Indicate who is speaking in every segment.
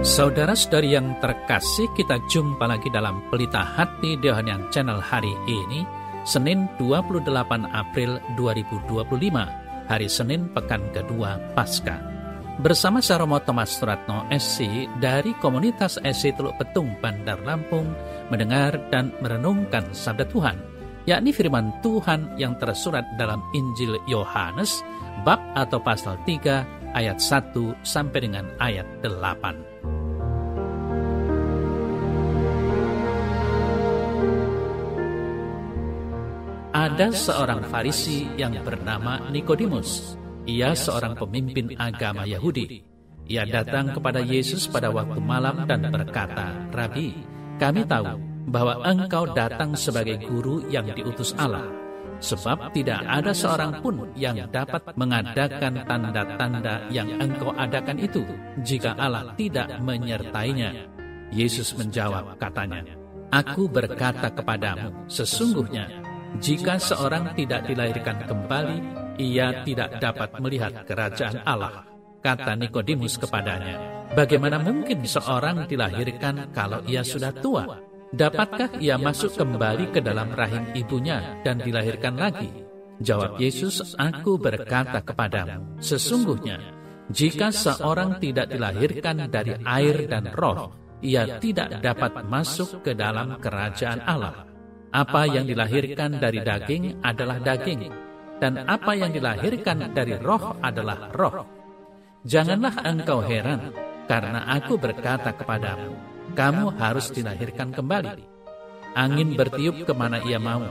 Speaker 1: Saudara-saudari yang terkasih, kita jumpa lagi dalam Pelita Hati Diohanian Channel hari ini, Senin 28 April 2025, hari Senin pekan kedua Paskah. Bersama saya Romo Thomas Suratno SC dari komunitas SC Teluk Betung, Bandar Lampung, mendengar dan merenungkan sabda Tuhan, yakni firman Tuhan yang tersurat dalam Injil Yohanes, bab atau pasal 3, ayat 1 sampai dengan ayat 8. Ada seorang Farisi yang bernama Nikodemus. Ia seorang pemimpin agama Yahudi. Ia datang kepada Yesus pada waktu malam dan berkata, "Rabi, kami tahu bahwa engkau datang sebagai guru yang diutus Allah. Sebab tidak ada seorang pun yang dapat mengadakan tanda-tanda yang engkau adakan itu, jika Allah tidak menyertainya." Yesus menjawab katanya, "Aku berkata kepadamu, sesungguhnya jika seorang tidak dilahirkan kembali, ia tidak dapat melihat kerajaan Allah." Kata Nikodemus kepadanya, "Bagaimana mungkin seorang dilahirkan kalau ia sudah tua? Dapatkah ia masuk kembali ke dalam rahim ibunya dan dilahirkan lagi?" Jawab Yesus, "Aku berkata kepadamu, sesungguhnya jika seorang tidak dilahirkan dari air dan roh, ia tidak dapat masuk ke dalam kerajaan Allah. Apa yang dilahirkan dari daging adalah daging, dan apa yang dilahirkan dari roh adalah roh. Janganlah engkau heran, karena aku berkata kepadamu, kamu harus dilahirkan kembali. Angin bertiup kemana ia mau.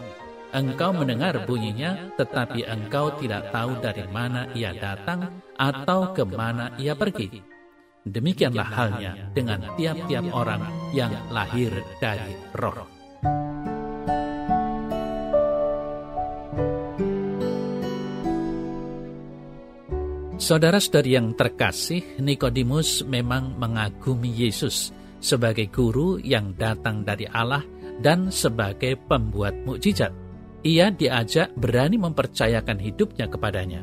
Speaker 1: Engkau mendengar bunyinya, tetapi engkau tidak tahu dari mana ia datang atau kemana ia pergi. Demikianlah halnya dengan tiap-tiap orang yang lahir dari roh." Saudara-saudari yang terkasih, Nikodemus memang mengagumi Yesus sebagai guru yang datang dari Allah dan sebagai pembuat mukjizat. Ia diajak berani mempercayakan hidupnya kepadanya.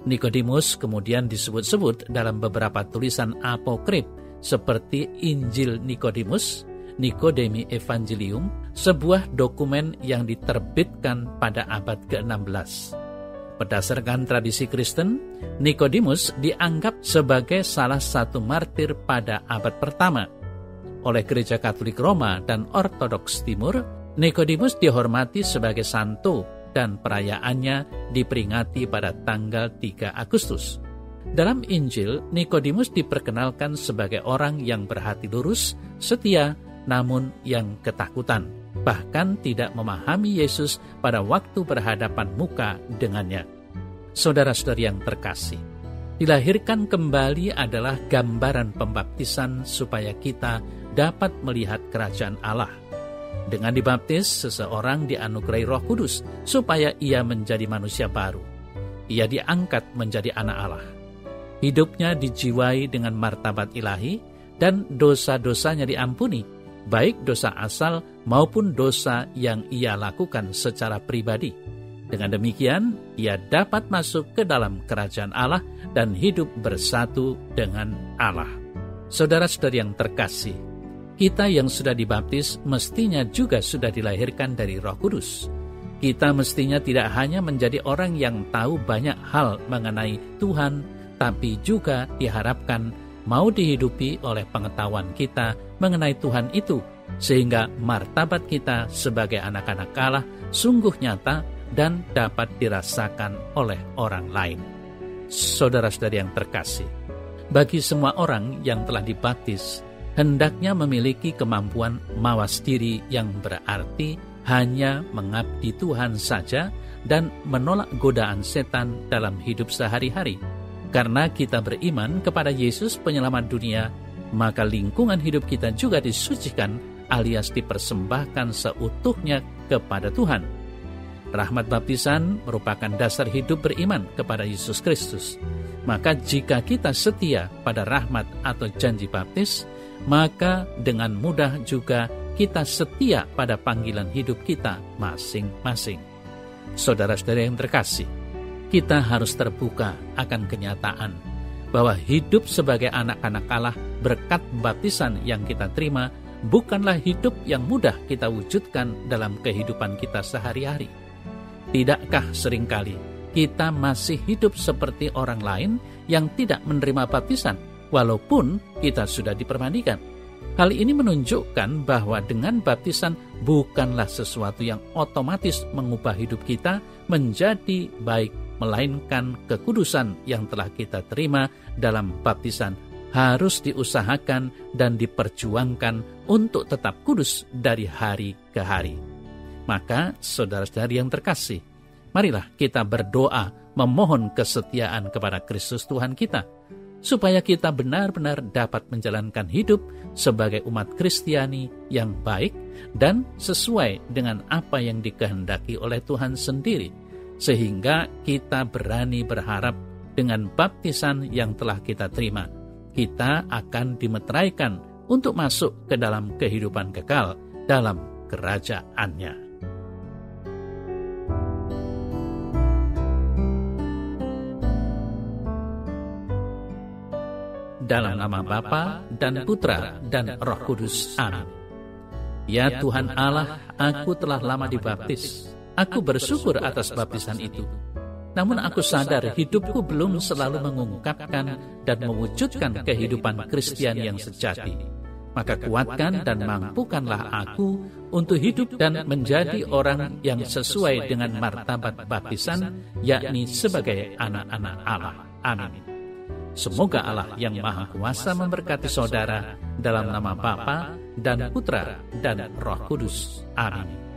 Speaker 1: Nikodemus kemudian disebut-sebut dalam beberapa tulisan apokrif seperti Injil Nikodemus, Nikodemi Evangelium, sebuah dokumen yang diterbitkan pada abad ke-16. Berdasarkan tradisi Kristen, Nikodemus dianggap sebagai salah satu martir pada abad pertama. Oleh Gereja Katolik Roma dan Ortodoks Timur, Nikodemus dihormati sebagai santo dan perayaannya diperingati pada tanggal 3 Agustus. Dalam Injil, Nikodemus diperkenalkan sebagai orang yang berhati lurus, setia, namun yang ketakutan, bahkan tidak memahami Yesus pada waktu berhadapan muka dengannya. Saudara-saudari yang terkasih, dilahirkan kembali adalah gambaran pembaptisan supaya kita dapat melihat kerajaan Allah. Dengan dibaptis, seseorang dianugerahi Roh Kudus supaya ia menjadi manusia baru. Ia diangkat menjadi anak Allah. Hidupnya dijiwai dengan martabat ilahi dan dosa-dosanya diampuni, baik dosa asal maupun dosa yang ia lakukan secara pribadi. Dengan demikian, ia dapat masuk ke dalam kerajaan Allah dan hidup bersatu dengan Allah. Saudara-saudari yang terkasih, kita yang sudah dibaptis mestinya juga sudah dilahirkan dari Roh Kudus. Kita mestinya tidak hanya menjadi orang yang tahu banyak hal mengenai Tuhan, tapi juga diharapkan mau dihidupi oleh pengetahuan kita mengenai Tuhan itu, sehingga martabat kita sebagai anak-anak Allah sungguh nyata dan dapat dirasakan oleh orang lain. Saudara-saudari yang terkasih, bagi semua orang yang telah dibaptis, hendaknya memiliki kemampuan mawas diri yang berarti hanya mengabdi Tuhan saja dan menolak godaan setan dalam hidup sehari-hari. Karena kita beriman kepada Yesus penyelamat dunia, maka lingkungan hidup kita juga disucikan alias dipersembahkan seutuhnya kepada Tuhan. Rahmat baptisan merupakan dasar hidup beriman kepada Yesus Kristus. Maka jika kita setia pada rahmat atau janji baptis, maka dengan mudah juga kita setia pada panggilan hidup kita masing-masing. Saudara-saudara yang terkasih, kita harus terbuka akan kenyataan bahwa hidup sebagai anak-anak Allah berkat baptisan yang kita terima bukanlah hidup yang mudah kita wujudkan dalam kehidupan kita sehari-hari. Tidakkah seringkali kita masih hidup seperti orang lain yang tidak menerima baptisan, walaupun kita sudah dipermandikan? Hal ini menunjukkan bahwa dengan baptisan bukanlah sesuatu yang otomatis mengubah hidup kita menjadi baik, melainkan kekudusan yang telah kita terima dalam baptisan harus diusahakan dan diperjuangkan untuk tetap kudus dari hari ke hari. Maka, saudara-saudari yang terkasih, marilah kita berdoa memohon kesetiaan kepada Kristus Tuhan kita, supaya kita benar-benar dapat menjalankan hidup sebagai umat Kristiani yang baik dan sesuai dengan apa yang dikehendaki oleh Tuhan sendiri, sehingga kita berani berharap dengan baptisan yang telah kita terima, kita akan dimeteraikan untuk masuk ke dalam kehidupan kekal dalam kerajaan-Nya. Dalam nama Bapa dan Putra dan Roh Kudus. Amin. Ya Tuhan Allah, aku telah lama dibaptis. Aku bersyukur atas baptisan itu. Namun aku sadar hidupku belum selalu mengungkapkan dan mewujudkan kehidupan Kristian yang sejati. Maka kuatkan dan mampukanlah aku untuk hidup dan menjadi orang yang sesuai dengan martabat baptisan, yakni sebagai anak-anak Allah. Amin. Semoga Allah yang Maha Kuasa memberkati saudara dalam nama Bapa dan Putra dan Roh Kudus. Amin.